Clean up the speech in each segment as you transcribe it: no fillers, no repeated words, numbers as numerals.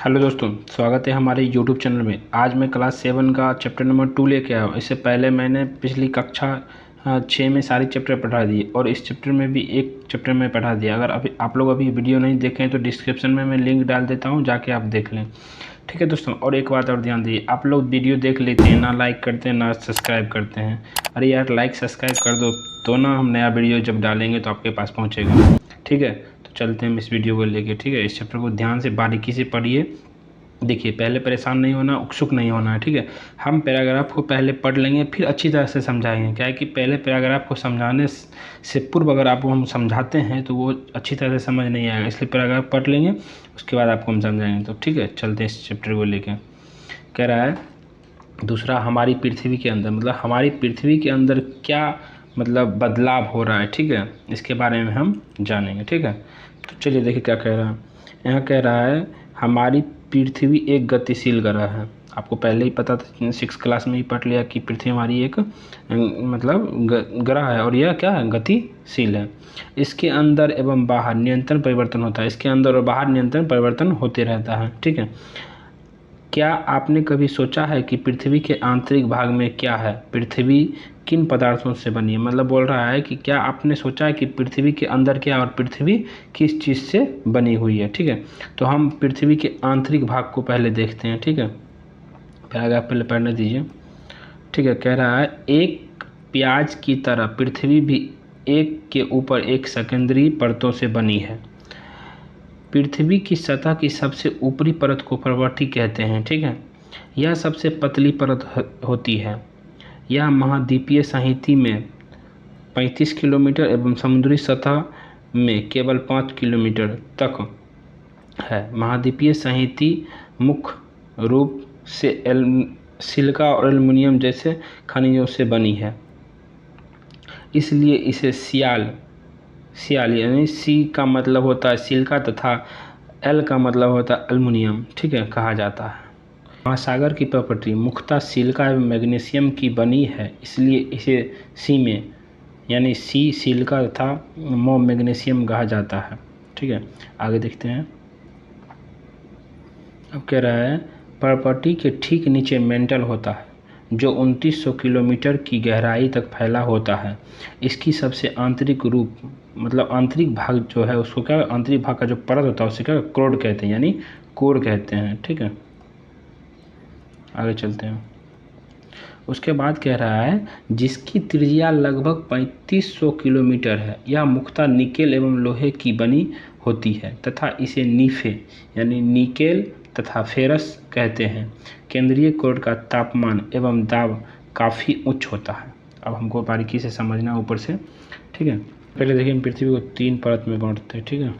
Hello दोस्तों, स्वागत है हमारे यूट्यूब चैनल में। आज मैं क्लास 7 का चैप्टर नंबर 2 लेके आया हूँ। इससे पहले मैंने पिछली कक्षा 6 में सारी चैप्टर पढ़ा दिए और इस चैप्टर में भी एक चैप्टर में पढ़ा दिया। अगर अभी आप लोग अभी वीडियो नहीं देखें तो डिस्क्रिप्शन में मैं लिंक डाल देता हूँ, जाके आप देख लें। ठीक है दोस्तों, और एक बात और ध्यान दीजिए, आप लोग वीडियो देख लेते हैं, ना लाइक करते हैं ना सब्सक्राइब करते हैं। अरे यार, लाइक सब्सक्राइब कर दो तो ना हम नया वीडियो जब डालेंगे तो आपके पास पहुँचेगा। ठीक है, तो चलते हैं इस वीडियो को लेके। ठीक है, इस चैप्टर को ध्यान से बारीकी से पढ़िए। देखिए, पहले परेशान नहीं होना, उत्सुक नहीं होना है। ठीक है, हम पैराग्राफ को पहले पढ़ लेंगे, फिर अच्छी तरह से समझाएंगे। क्या है कि पहले पैराग्राफ को समझाने से पूर्व अगर आपको हम समझाते हैं तो वो अच्छी तरह से समझ नहीं आएगा, इसलिए पैराग्राफ पढ़ लेंगे, उसके बाद आपको हम समझाएंगे। तो ठीक है, चलते हैं इस चैप्टर को लेके। कह रहा है दूसरा, हमारी पृथ्वी के अंदर, मतलब हमारी पृथ्वी के अंदर क्या मतलब बदलाव हो रहा है। ठीक है, इसके बारे में हम जानेंगे। ठीक है, तो चलिए देखिए क्या कह रहा है। यहाँ कह रहा है हमारी पृथ्वी एक गतिशील ग्रह है। आपको पहले ही पता था, 6 क्लास में ही पढ़ लिया कि पृथ्वी हमारी एक मतलब ग्रह है और यह क्या है, गतिशील है। इसके अंदर एवं बाहर निरंतर परिवर्तन होता है। इसके अंदर और बाहर निरंतर परिवर्तन होते रहता है। ठीक है, क्या आपने कभी सोचा है कि पृथ्वी के आंतरिक भाग में क्या है, पृथ्वी किन पदार्थों से बनी है। मतलब बोल रहा है कि क्या आपने सोचा है कि पृथ्वी के अंदर क्या और पृथ्वी किस चीज़ से बनी हुई है। ठीक है, तो हम पृथ्वी के आंतरिक भाग को पहले देखते हैं। ठीक है, पैराग्राफ पहले पढ़ने दीजिए। ठीक है, कह रहा है एक प्याज की तरह पृथ्वी भी एक के ऊपर एक सेकेंडरी परतों से बनी है। पृथ्वी की सतह की सबसे ऊपरी परत को प्रवृत्ति कहते हैं। ठीक है, यह सबसे पतली परत होती है। यह महाद्वीपीय साहित्य में 35 किलोमीटर एवं समुद्री सतह में केवल 5 किलोमीटर तक है। महाद्वीपीय साहित्य मुख्य रूप से सिलिका और एल्युमिनियम जैसे खनिजों से बनी है, इसलिए इसे सियाल यानी सी का मतलब होता है सिलिका तथा एल का मतलब होता है एल्युमिनियम, ठीक है, कहा जाता है। महासागर की प्रॉपर्टी मुख्यतः सिलिका एवं मैग्नीशियम की बनी है, इसलिए इसे सी में यानी सी सिलिका तथा मो मैग्नीशियम कहा जाता है। ठीक है, आगे देखते हैं। अब कह रहा है प्रॉपर्टी के ठीक नीचे मेंटल होता है जो 2900 किलोमीटर की गहराई तक फैला होता है। इसकी सबसे आंतरिक रूप मतलब आंतरिक भाग जो है उसको क्या, आंतरिक भाग का जो परत होता है उसे क्या क्रोड कहते हैं, यानी कोर कहते हैं। ठीक है, आगे चलते हैं। उसके बाद कह रहा है जिसकी त्रिज्या लगभग 3500 किलोमीटर है। यह मुख्यतः निकेल एवं लोहे की बनी होती है तथा इसे नीफे यानी निकेल तथा फेरस कहते हैं। केंद्रीय कोर का तापमान एवं दाब काफ़ी उच्च होता है। अब हमको बारीकी से समझना ऊपर से। ठीक है, पहले देखिए पृथ्वी को 3 परत में बांटते हैं। ठीक है,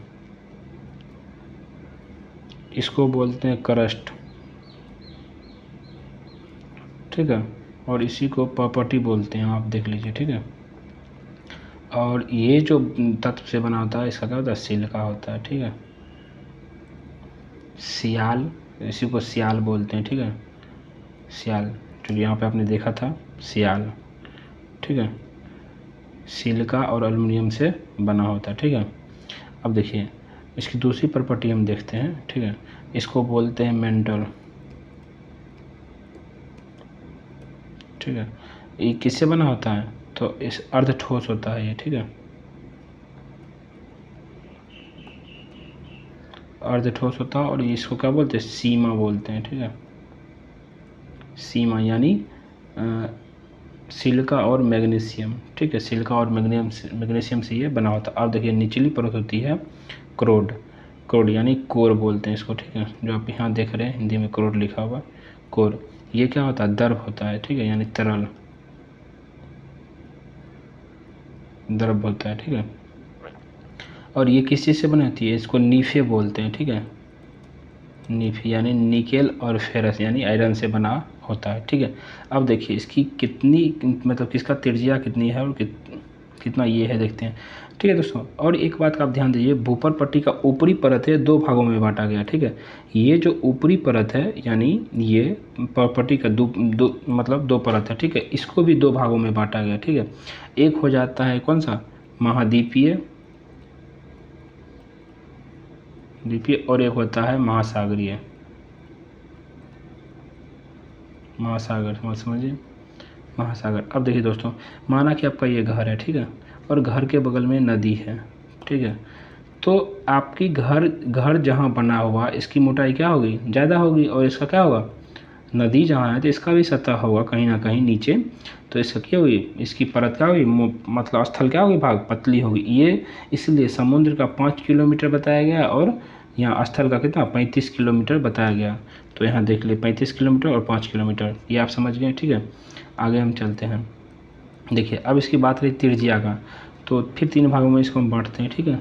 इसको बोलते हैं क्रस्ट। ठीक है, और इसी को प्रॉपर्टी बोलते हैं, आप देख लीजिए। ठीक है, और ये जो तत्व से बना होता है इसका क्या होता है, सिलिका होता है। ठीक है, सियाल, इसी को सियाल बोलते हैं। ठीक है, सियाल जो यहाँ पे आपने देखा था सियाल। ठीक है, सिलिका और एल्युमिनियम से बना होता है। ठीक है, अब देखिए इसकी दूसरी प्रॉपर्टी हम देखते हैं। ठीक है, इसको बोलते हैं मेंटल। ठीक है, ये किससे बना होता है, तो इस अर्ध ठोस होता है ये। ठीक है, अर्ध ठोस होता है और इसको क्या बोलते हैं, सीमा बोलते हैं। ठीक है, सीमा यानी सिलिका और मैग्नीशियम। ठीक है, सिलिका और मैग्नीशियम से ये बना होता है। और देखिए निचली परत होती है क्रोड। क्रोड यानी कोर बोलते हैं इसको। ठीक है, जो आप यहाँ देख रहे हैं हिंदी में क्रोड लिखा हुआ कोर, ये क्या होता है, द्रव होता है। ठीक है, यानी तरल द्रव होता है। ठीक है, और ये किस चीज़ से बनी होती है, इसको नीफे बोलते हैं। ठीक है, नीफे यानी निकेल और फेरस यानी आयरन से बना होता है। ठीक है, अब देखिए इसकी कितनी मतलब किसका त्रिज्या कितनी है और कितना ये है देखते हैं। ठीक है दोस्तों, और एक बात का आप ध्यान दीजिए, भूपर पट्टी का ऊपरी परत है 2 भागों में बांटा गया। ठीक है, ये जो ऊपरी परत है यानी ये पट्टी का मतलब 2 परत है। ठीक है, इसको भी 2 भागों में बांटा गया। ठीक है, एक हो जाता है कौन सा, महाद्वीपीय और एक होता है महासागरीय। महासागर, समझिए महासागर। अब देखिए दोस्तों, माना कि आपका ये घर है, ठीक है, और घर के बगल में नदी है, ठीक है, तो आपकी घर जहाँ बना हुआ इसकी मोटाई क्या होगी, ज़्यादा होगी, और इसका क्या होगा, नदी जहाँ है तो इसका भी सतह होगा कहीं ना कहीं नीचे, तो इसका क्या होगी, इसकी परत क्या होगी, मतलब स्थल क्या होगी, भाग पतली होगी। ये इसलिए समुद्र का 5 किलोमीटर बताया गया और यहाँ स्थल का कितना 35 किलोमीटर बताया गया। तो यहाँ देख लिए 35 किलोमीटर और 5 किलोमीटर, ये आप समझ गए, ठीक है। आगे हम चलते हैं। देखिए अब इसकी बात रही त्रिज्या का, तो फिर 3 भागों में इसको हम बांटते हैं, ठीक है,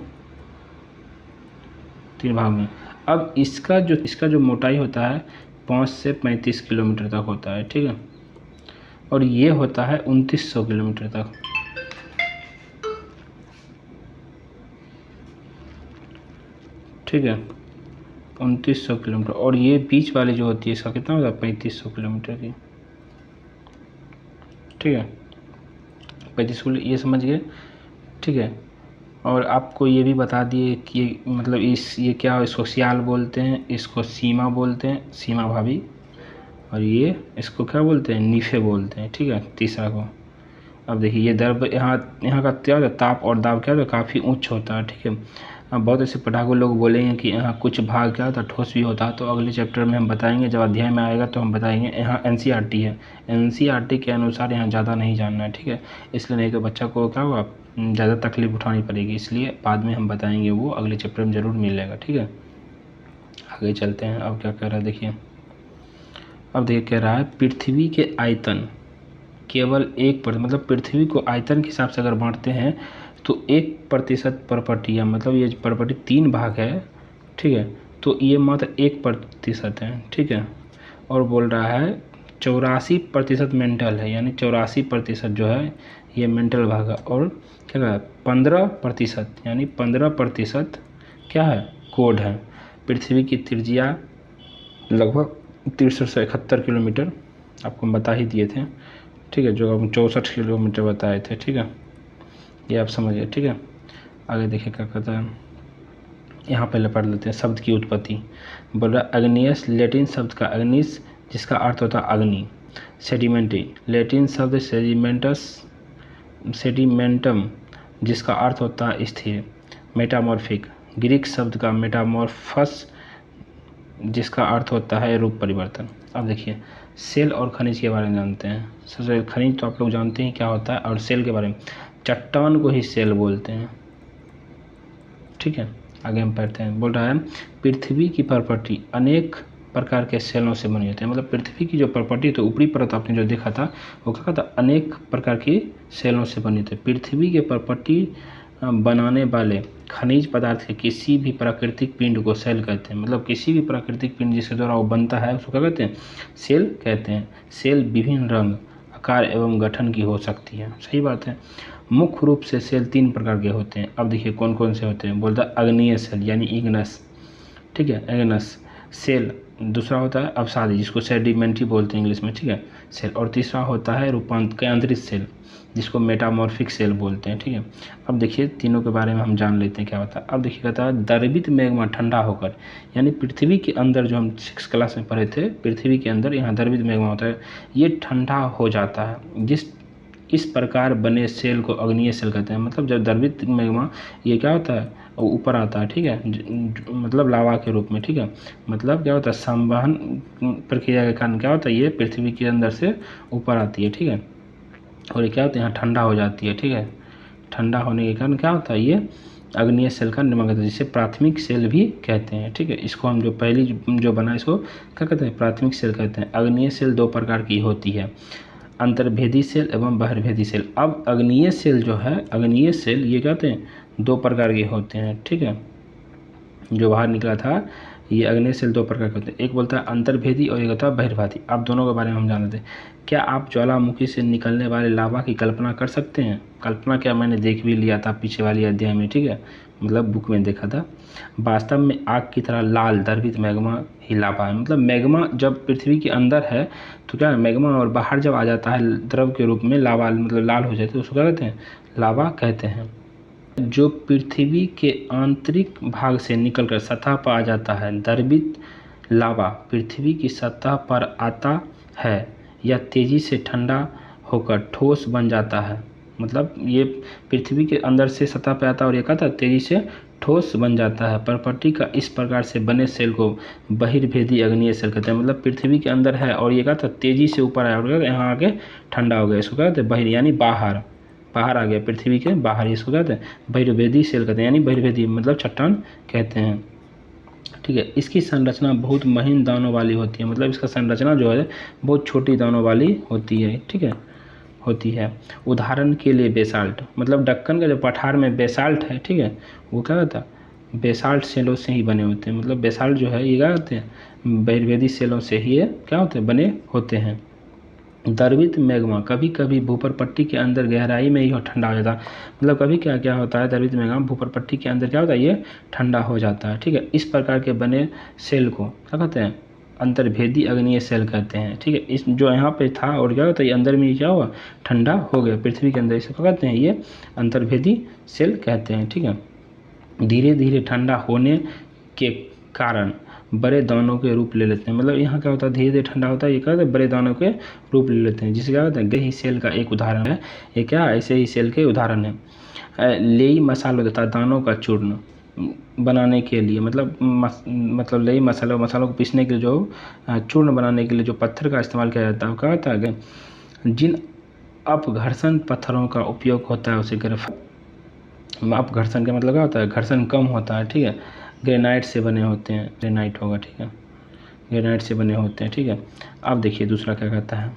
3 भाग में। अब इसका जो मोटाई होता है 5 से 35 किलोमीटर तक होता है, ठीक है, और ये होता है 2900 किलोमीटर तक, ठीक है, 2900 किलोमीटर। और ये बीच वाली जो होती है इसका कितना होता है 3500 किलोमीटर की, ठीक है, 35 किलो, ये समझ गए, ठीक है। और आपको ये भी बता दिए कि मतलब ये क्या, इसको सियाल बोलते हैं, इसको सीमा बोलते हैं, सीमा भाभी, और ये इसको क्या बोलते हैं, नीफे बोलते हैं, ठीक है, तीसरा को। अब देखिए ये दर्ब यहाँ का क्या होता है, ताप और दाब क्या होता है, काफ़ी उच्च होता है, ठीक है। अब बहुत ऐसे पढ़ाकू लोग बोलेंगे कि यहाँ कुछ भाग क्या होता है, ठोस भी होता है, तो अगले चैप्टर में हम बताएंगे, जब अध्याय में आएगा तो हम बताएंगे। यहाँ एनसीईआरटी है, एनसीईआरटी के अनुसार यहाँ ज़्यादा नहीं जानना है, ठीक है, इसलिए नहीं तो बच्चा को क्या होगा, ज़्यादा तकलीफ उठानी पड़ेगी, इसलिए बाद में हम बताएंगे, वो अगले चैप्टर में ज़रूर मिलेगा, ठीक है। आगे चलते हैं। अब क्या कह रहा है देखिए, अब देखिए कह रहा है पृथ्वी के आयतन केवल 1%, मतलब पृथ्वी को आयतन के हिसाब से अगर बांटते हैं तो 1% प्रॉपर्टी है, मतलब ये प्रॉपर्टी 3 भाग है, ठीक है, तो ये मात्र 1% है, ठीक है। और बोल रहा है 84% मेंटल है, यानी 84% जो है ये मेंटल भाग है, और क्या कह रहा है 15% यानी 15% क्या है, कोड है। पृथ्वी की त्रिज्या लगभग 63 से 71 किलोमीटर, आपको हम बता ही दिए थे, ठीक है, जो हम 64 किलोमीटर बताए थे, ठीक है, ये आप समझिए, ठीक है। आगे देखिए क्या कहता है, यहाँ पहले पढ़ लेते हैं शब्द की उत्पत्ति। बोल रहा अग्नियस लैटिन शब्द का अग्निस, जिसका अर्थ होता है अग्नि। सेडिमेंटी लैटिन शब्द सेडिमेंटम, जिसका अर्थ होता है स्थिर। मेटामॉर्फिक ग्रीक शब्द का मेटामॉर्फस, जिसका अर्थ होता है रूप परिवर्तन। अब देखिए सेल और खनिज के बारे में जानते हैं। सबसे खनिज तो आप लोग जानते हैं क्या होता है, और सेल के बारे में, चट्टान को ही सेल बोलते हैं, ठीक है। आगे हम पढ़ते हैं। बोल रहा है पृथ्वी की प्रॉपर्टी अनेक प्रकार के सेलों से बनी होती है, मतलब पृथ्वी की जो प्रॉपर्टी तो ऊपरी परत आपने जो देखा था वो क्या था, अनेक प्रकार की सेलों से बनी होती है। पृथ्वी के प्रॉपर्टी बनाने वाले खनिज पदार्थ के किसी भी प्राकृतिक पिंड को सेल कहते हैं, मतलब किसी भी प्राकृतिक पिंड जिसके द्वारा वो बनता है उसको क्या कहते हैं, सेल कहते हैं। सेल विभिन्न रंग, आकार एवं गठन की हो सकती है, सही बात है। मुख्य रूप से सेल 3 प्रकार के होते हैं। अब देखिए कौन कौन से होते हैं। बोलता है अग्निय सेल यानी इग्नस, ठीक है, इग्नस सेल। दूसरा होता है अवसादी, जिसको सेडिमेंट्री बोलते हैं इंग्लिश में, ठीक है, सेल। और तीसरा होता है रूपांतरित सेल, जिसको मेटामॉर्फिक सेल बोलते हैं, ठीक है। अब देखिए तीनों के बारे में हम जान लेते हैं क्या होता है। अब देखिए कहता है द्रवित मैग्मा ठंडा होकर, यानी पृथ्वी के अंदर, जो हम 6 क्लास में पढ़े थे, पृथ्वी के अंदर यहाँ द्रवित मैग्मा होता है, ये ठंडा हो जाता है। इस प्रकार बने सेल को अग्निय सेल कहते हैं। मतलब जब द्रवित मैग्मा ये क्या होता है, ऊपर आता है, ठीक है, मतलब लावा के रूप में, ठीक है, मतलब क्या होता है, संवहन प्रक्रिया के कारण क्या होता है, ये पृथ्वी के अंदर से ऊपर आती है, ठीक है, और ये क्या होता है, यहाँ ठंडा हो जाती है, ठीक है। ठंडा होने के कारण क्या होता है, ये अग्निय सेल का निर्माण करता है, जिसे प्राथमिक सेल भी कहते हैं, ठीक है। इसको हम जो पहली जो बना इसको क्या कहते हैं, प्राथमिक सेल कहते हैं। अग्निय सेल 2 प्रकार की होती है, अंतर्भेदी सेल एवं बहिर्भेदी सेल। अब अग्निय सेल जो है, अग्निय सेल ये कहते हैं 2 प्रकार के होते हैं, ठीक है, जो बाहर निकला था ये अग्निय सेल 2 प्रकार के होते हैं। एक बोलता है अंतर्भेदी और एक होता है बहिर्भेदी। अब दोनों के बारे में हम जान लेते हैं। क्या आप ज्वालामुखी से निकलने वाले लावा की कल्पना कर सकते हैं? कल्पना क्या, मैंने देख भी लिया था पीछे वाली अध्याय में, ठीक है, मतलब बुक में देखा था। वास्तव में आग की तरह लाल द्रवित मैग्मा ही लावा है। मतलब मैग्मा जब पृथ्वी के अंदर है तो क्या है, मैग्मा, और बाहर जब आ जाता है द्रव के रूप में लावा, मतलब लाल हो जाते हैं, उसको क्या कहते हैं, लावा कहते हैं। जो पृथ्वी के आंतरिक भाग से निकलकर सतह पर आ जाता है, द्रवित लावा पृथ्वी की सतह पर आता है, या तेज़ी से ठंडा होकर ठोस बन जाता है। मतलब ये पृथ्वी के अंदर से सतह पे आता है और ये कहता है तेज़ी से ठोस बन जाता है। प्रॉपर्टी का इस प्रकार से बने सेल को बहिर्भेदी अग्नीय सेल कहते हैं। मतलब पृथ्वी के अंदर है और ये कहता है तेज़ी से ऊपर आया और यहाँ आके ठंडा हो गया, इसको कहते हैं बहिर यानी बाहर आ गया, पृथ्वी के बाहर, इसको कहते हैं बहिर्भेदी सेल कहते हैं, यानी बहिर्भेदी मतलब चट्टान कहते हैं। ठीक है, इसकी संरचना बहुत महीन दानों वाली होती है। मतलब इसका संरचना जो है बहुत छोटी दानों वाली होती है। ठीक है, होती है। उदाहरण के लिए बेसाल्ट, मतलब दक्कन का जो पठार में बेसाल्ट है, ठीक है, वो क्या होता है बेसाल्ट सेलों से ही बने होते हैं। मतलब बेसाल्ट जो है ये क्या होते हैं बहिर्वेदी सेलों से ही ये क्या होते हैं बने होते हैं। द्रवित मैग्मा, कभी कभी भूपर पट्टी के अंदर गहराई में ही ठंडा हो जाता है। मतलब कभी क्या क्या होता है द्रवित मैग्मा भूपर पट्टी के अंदर क्या होता है ये ठंडा हो जाता है। ठीक है, इस प्रकार के बने सेल को क्या कहते हैं अंतर्भेदी अग्नीय सेल कहते हैं। ठीक है, इस जो यहाँ पे था और क्या होता है ये अंदर में क्या हुआ ठंडा हो गया पृथ्वी के अंदर, इसे क्या कहते हैं ये अंतर्भेदी सेल कहते हैं। ठीक है, धीरे धीरे ठंडा होने के कारण बड़े दानों के रूप ले लेते हैं। मतलब यहाँ क्या होता है धीरे धीरे ठंडा होता है, ये क्या होता है बड़े दानों के रूप ले लेते हैं, जिसे क्या होता है यही सेल का एक उदाहरण है। ये क्या ऐसे ही सेल के उदाहरण है। लेई मसालों तथा दानों का चूर्ण बनाने के लिए, मतलब लेई मसालों को पीसने के लिए जो चूर्ण बनाने के लिए जो पत्थर का इस्तेमाल किया जाता है क्या होता है जिन अपघर्षण पत्थरों का उपयोग होता है उसे अपघर्षण का मतलब क्या होता है घर्षण कम होता है। ठीक है, ग्रेनाइट से बने होते हैं, ग्रेनाइट होगा। ठीक है, ग्रेनाइट से बने होते हैं। ठीक है, अब देखिए दूसरा क्या कहता है।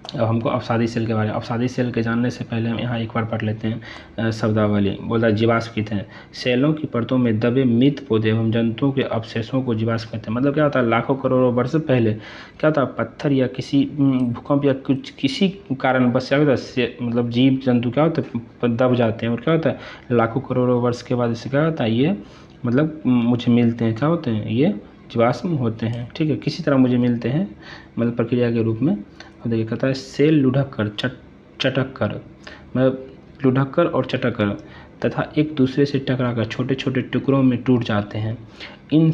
अब हमको अवसादी सेल के बारे में, अवसादी सेल के जानने से पहले हम यहाँ एक बार पढ़ लेते हैं शब्दावली। बोला जीवाश्म कहते हैं सेलों की परतों में दबे मृत पौधे एवं जंतुओं के अवशेषों को जीवाश्म कहते हैं। मतलब क्या होता है लाखों करोड़ों वर्ष पहले क्या होता है पत्थर या किसी भूकंप या कुछ किसी कारण बस क्या होता है मतलब जीव जंतु क्या होता है दब जाते हैं और क्या होता है लाखों करोड़ों वर्ष के बाद इससे क्या होता है ये मतलब मुझे मिलते हैं, क्या होते हैं ये जीवाश्म होते हैं। ठीक है, किसी तरह मुझे मिलते हैं मतलब प्रक्रिया के रूप में। और देखिए कहता है सेल लुढ़क कर चटक कर, मतलब लुढ़क कर और चटक कर तथा एक दूसरे से टकराकर छोटे छोटे टुकड़ों में टूट जाते हैं। इन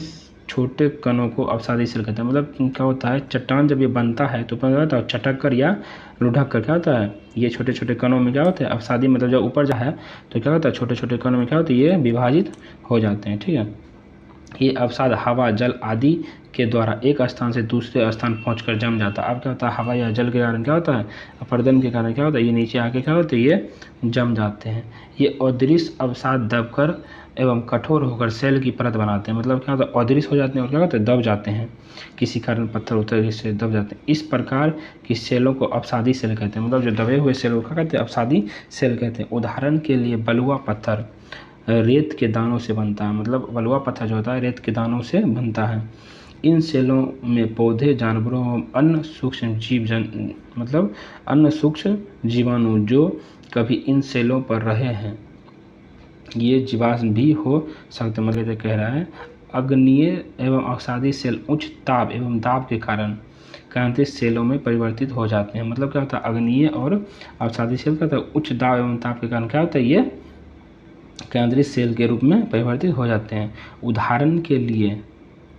छोटे कणों को अवसादी सेल कहते हैं। मतलब क्या होता है चट्टान जब ये बनता है तो क्या होता है चटक कर या लुढ़क कर क्या होता है ये छोटे छोटे कणों में क्या होता है अवसादी मतलब जब ऊपर जा है तो क्या होता है छोटे छोटे कणों में क्या होता है ये विभाजित हो जाते हैं। ठीक है, ये अवसाद हवा जल आदि के द्वारा एक स्थान से दूसरे स्थान पहुंचकर जम जाता है। अब क्या होता है हवा या जल के कारण क्या होता है अपरदन के कारण क्या होता है ये नीचे आके क्या होता है ये जम जाते हैं। ये अदृश्य अवसाद दबकर एवं कठोर होकर सेल की परत बनाते हैं। मतलब क्या होता है अदृश्य हो जाते हैं और क्या होता है दब जाते हैं, किसी कारण पत्थर उतर से दब जाते हैं। इस प्रकार की सेलों को अवसादी सेल कहते हैं। मतलब जो दबे हुए सेल को क्या कहते हैं अवसादी सेल कहते हैं। उदाहरण के लिए बलुआ पत्थर रेत के दानों से बनता है। मतलब बलुआ पत्थर जो होता है रेत के दानों से बनता है। इन सेलों में पौधे जानवरों एवं अन्य सूक्ष्म मतलब अन्य सूक्ष्म जीवाणु जो कभी इन सेलों पर रहे हैं ये जीवाश्म भी हो सकते। मतलब कह रहा है अग्नीय एवं अवसादी सेल उच्च ताप एवं दाब के कारण क्रांतिक सेलों में परिवर्तित हो जाते हैं। मतलब क्या होता है अग्नीय और अवसादी सेल का उच्च दाब एवं ताप के कारण क्या होता है ये केंद्रित सेल के रूप में परिवर्तित हो जाते हैं। उदाहरण के लिए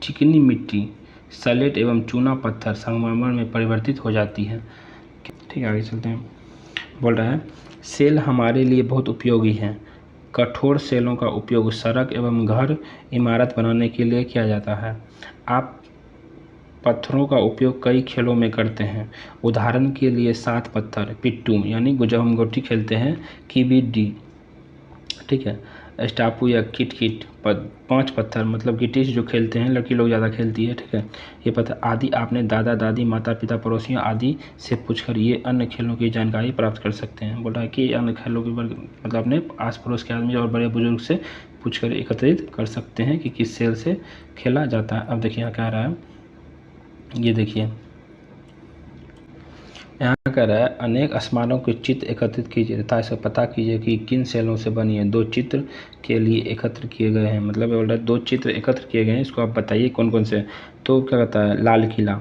चिकनी मिट्टी सलेट एवं चूना पत्थर संगमरमर में परिवर्तित हो जाती है। ठीक है, आगे चलते हैं। बोल रहा है सेल हमारे लिए बहुत उपयोगी हैं। कठोर सेलों का उपयोग सड़क एवं घर इमारत बनाने के लिए किया जाता है। आप पत्थरों का उपयोग कई खेलों में करते हैं। उदाहरण के लिए 7 पत्थर पिट्टू यानी जब हम गोटी खेलते हैं कीबीडी, ठीक है, स्टापू या किट 5 पत्थर मतलब गिट्टी से जो खेलते हैं लड़की लोग ज़्यादा खेलती है। ठीक है, ये पत्थर आदि आपने दादा दादी माता पिता पड़ोसियों आदि से पूछकर ये अन्य खेलों की जानकारी प्राप्त कर सकते हैं। बोल रहा है कि अन्य खेलों के मतलब अपने आस पड़ोस के आदमी और बड़े बुजुर्ग से पूछकर एकत्रित कर सकते हैं कि किस सेल से खेला जाता है। अब देखिए यहाँ क्या रहा है, ये देखिए यहाँ कह रहा है अनेक स्मारकों के चित्र एकत्रित कीजिए तथा इसे पता कीजिए कि किन सेलों से बनी है। 2 चित्र के लिए एकत्र किए गए हैं। मतलब बोल रहा है 2 चित्र एकत्र किए गए हैं, इसको आप बताइए कौन कौन से। तो क्या कहता है लाल किला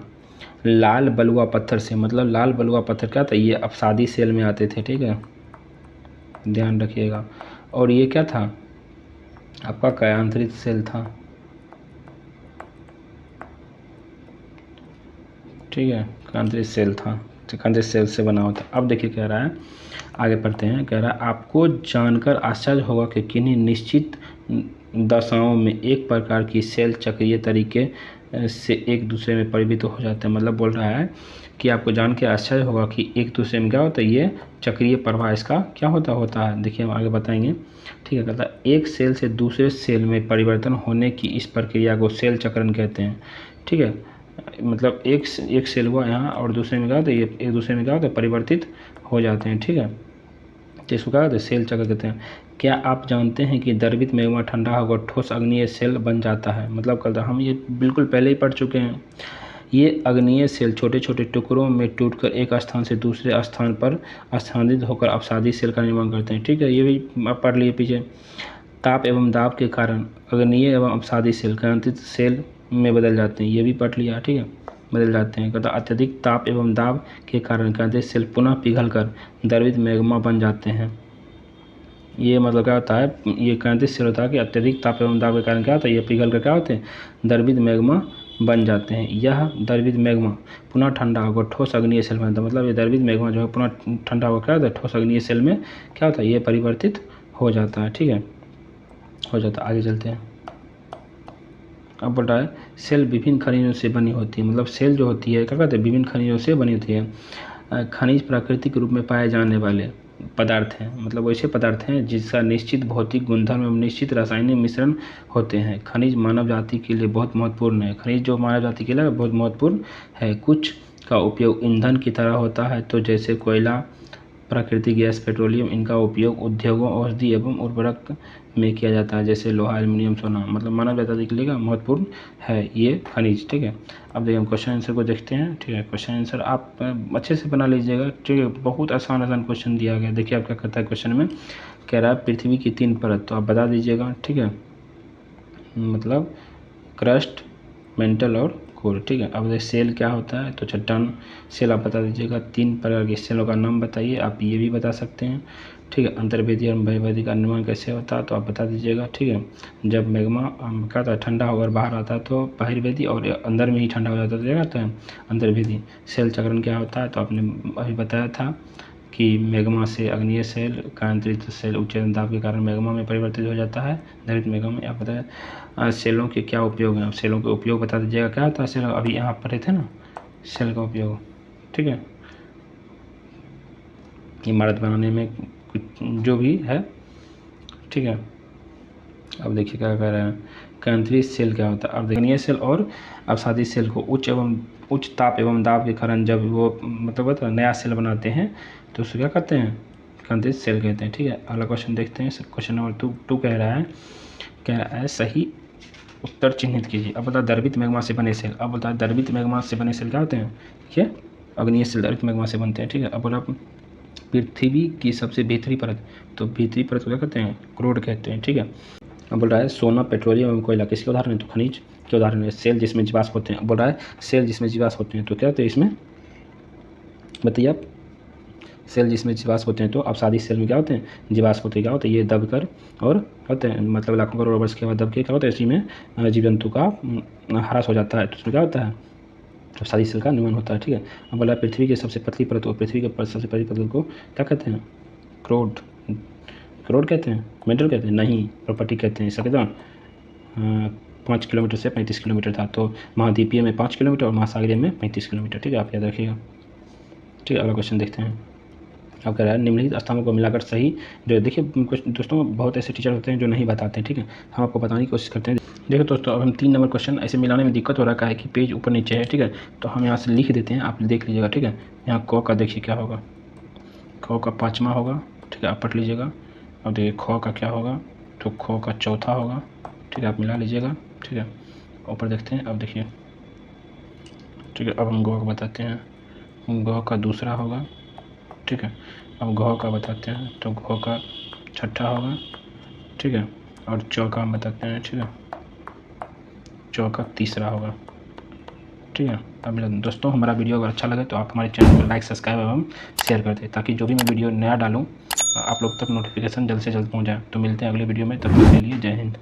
लाल बलुआ पत्थर से, मतलब लाल बलुआ पत्थर क्या था ये अवसादी सेल में आते थे। ठीक है, ध्यान रखिएगा। और ये क्या था आपका कयांत्रित सेल था। ठीक है, केंद्रीय सेल था, केंद्रीय सेल से बना होता। अब देखिए कह रहा है, आगे पढ़ते हैं, कह रहा है आपको जानकर आश्चर्य होगा कि किन्हीं निश्चित दशाओं में एक प्रकार की सेल चक्रीय तरीके से एक दूसरे में परिवर्तित हो जाते हैं। मतलब बोल रहा है कि आपको जान के आश्चर्य होगा कि एक दूसरे में क्या होता है, ये चक्रीय प्रवाह इसका क्या होता है। देखिए हम आगे बताएंगे। ठीक है, कहता है एक सेल से दूसरे सेल में परिवर्तन होने की इस प्रक्रिया को सेल चक्रण कहते हैं। ठीक है, मतलब एक सेल हुआ यहाँ और दूसरे में क्या होता है, ये एक दूसरे में क्या होता है, परिवर्तित हो जाते हैं। ठीक है, तो इसको क्या कहते हैं, सेल चक्र कहते हैं। क्या आप जानते हैं कि द्रवित मैग्मा ठंडा होकर ठोस अग्नीय सेल बन जाता है। मतलब कहता है, हम ये बिल्कुल पहले ही पढ़ चुके हैं। ये अग्नीय सेल छोटे छोटे टुकड़ों में टूटकर एक स्थान से दूसरे स्थान पर स्थानांतरित होकर अवसादी सेल का निर्माण करते हैं। ठीक है, ये भी आप पढ़ लिए पीछे। ताप एवं दाब के कारण अग्नीय एवं अवसादी सेल कांतित सेल में बदल जाते हैं। ये भी पढ़ लिया। ठीक है, बदल जाते हैं। कहता अत्यधिक ताप एवं दाब के कारण कांतित सेल पुनः पिघलकर द्रवित मैग्मा बन जाते हैं। ये मतलब क्या होता है, ये कांतित सेल होता है कि अत्यधिक ताप एवं दाब के कारण क्या होता है, ये पिघल कर क्या होते हैं, द्रवित मैग्मा बन जाते हैं। यह द्रवित मैग्मा पुनः ठंडा होकर ठोस अग्नीय सेल बनता है। मतलब ये द्रवित मैग्मा जो है पुनः ठंडा होकर क्या होता है, ठोस अग्नीय सेल में क्या होता है, ये परिवर्तित हो जाता है। ठीक है, हो जाता है। आगे चलते हैं। अब बोल रहा है सेल विभिन्न खनिजों से बनी होती है। मतलब सेल जो होती है क्या कहते हैं, विभिन्न खनिजों से बनी होती है। खनिज प्राकृतिक रूप में पाए जाने वाले पदार्थ हैं। मतलब वैसे पदार्थ हैं जिसका निश्चित भौतिक गुणधर्म एवं निश्चित रासायनिक मिश्रण होते हैं। खनिज मानव जाति के लिए बहुत महत्वपूर्ण है। खनिज जो मानव जाति के लिए बहुत महत्वपूर्ण है। कुछ का उपयोग ईंधन की तरह होता है, तो जैसे कोयला, प्राकृतिक गैस, पेट्रोलियम। इनका उपयोग उद्योगों, औषधि एवं उर्वरक में किया जाता है, जैसे लोहा, एल्युमिनियम, सोना। मतलब मानव जाति के लिए महत्वपूर्ण है ये खनिज। ठीक है, अब देखिए हम क्वेश्चन आंसर को देखते हैं। ठीक है, क्वेश्चन आंसर आप अच्छे से बना लीजिएगा। ठीक है, बहुत आसान क्वेश्चन दिया गया। देखिए आप क्या करता है, क्वेश्चन में कह रहा है पृथ्वी की 3 परत, तो आप बता दीजिएगा। ठीक है, मतलब क्रस्ट, मेंटल और कोर। ठीक है, अब सेल क्या होता है, तो चट्टान सेल आप बता दीजिएगा। 3 प्रकार के सेलों का नाम बताइए, आप ये भी बता सकते हैं। ठीक है, अंतर्वेदी और बहिर्वेदी का निर्माण कैसे होता है, तो आप बता दीजिएगा। ठीक है, जब मैग्मा क्या था, ठंडा होकर बाहर आता है तो बहिर्वेदी, और अंदर में ही ठंडा हो जाता है तो क्या कहते हैं, अंतर्वेदी। सेल चक्रण क्या होता है, तो आपने अभी बताया था कि मैग्मा से अग्नीय सेल, कांतित सेल उच्च दाब के कारण मैग्मा में परिवर्तित हो जाता है, द्रवित मैग्मा में। आप बताया सेलों के क्या उपयोग हैं, सेलों के उपयोग बता दीजिएगा। क्या होता है सेल, अभी यहाँ पढ़े थे ना सेल का उपयोग। ठीक है, इमारत बनाने में कुछ जो भी है। ठीक है, अब देखिए क्या कह रहे हैं, केंद्रीय सेल क्या होता है। अब देखिए सेल और अवसादी सेल को उच्च ताप एवं दाब के कारण जब वो मतलब नया सेल बनाते हैं तो उसको क्या कहते हैं, केंद्रीय सेल कहते हैं। ठीक है, अगला क्वेश्चन देखते हैं। क्वेश्चन नंबर 2 कह रहा है सही उत्तर चिन्हित कीजिए। अब बता द्रवित मैग्मा से बने सेल। अब बता द्रवित मैग्मा से बने सेल क्या होते हैं, ये अग्नीय सेल द्रवित मैग्मा से बनते हैं। ठीक है, अब बोला पृथ्वी की सबसे भीतरी परत, तो भीतरी परत को क्या कहते हैं, क्रोड कहते हैं। ठीक है, अब बोल रहा है सोना, पेट्रोलियम एवं कोयला किसके उदाहरण है, तो खनिज के उदाहरण है। सेल जिसमें जीवाश्म होते हैं, बोल रहा है सेल जिसमें जीवाश्म होते हैं तो क्या होते हैं इसमें, बताइए आप। सेल जिसमें जीवाश्म होते हैं तो अवसादी सेल में क्या होते हैं, जीवाश्म होते हैं। क्या होते हैं, ये दबकर और होते हैं, मतलब लाखों करोड़ वर्ष के बाद दब के क्या होता है, इसी में जीव जंतु का ह्रास हो जाता है, तो उसमें क्या होता है, अवसादी सेल का निर्माण होता है। ठीक है, अब बोला पृथ्वी की सबसे पतली परत, और पृथ्वी के सबसे पतली परत को क्या कहते हैं, क्रोड कहते हैं, मेटल कहते हैं, नहीं प्रॉपर्टी कहते हैं। इसका कितना 5 किलोमीटर से 35 किलोमीटर था, तो महाद्वीपीय में 5 किलोमीटर और महासागरीय में 35 किलोमीटर। ठीक है, आप याद रखिएगा। ठीक है, अगला क्वेश्चन देखते हैं। अब कह रहा है निम्नलिखित स्थानों को मिलाकर सही जो, देखिए कुछ दोस्तों बहुत ऐसे टीचर होते हैं जो नहीं बताते हैं। ठीक है, हम आपको बताने की कोशिश करते हैं। देखो दोस्तों, अब हम 3 नंबर क्वेश्चन ऐसे मिलाने में दिक्कत हो रहा है कि पेज ऊपर नीचे है। ठीक है, तो हम यहाँ से लिख देते हैं, आप देख लीजिएगा। ठीक है, यहाँ क का देखिए क्या होगा, ख का 5वां होगा। ठीक है, आप पढ़ लीजिएगा। अब देखिए ख का क्या होगा, तो ख का 4था होगा। ठीक है, आप मिला लीजिएगा। ठीक है, ऊपर देखते हैं। अब देखिए, ठीक है, अब हम ग का बताते हैं, ग का 2रा होगा। ठीक है, अब घ का बताते हैं, तो घ का 6ठा होगा। ठीक है, और च का हम बताते हैं। ठीक है, च का 3रा होगा। ठीक है, अब दोस्तों हमारा वीडियो अगर अच्छा लगे तो आप हमारे चैनल को लाइक, सब्सक्राइब एवं शेयर कर दें, ताकि जो भी मैं वीडियो नया डालूँ आप लोग तक नोटिफिकेशन जल्द से जल्द पहुँच जाए। तो मिलते हैं अगले वीडियो में, तब तक के लिए जय हिंद।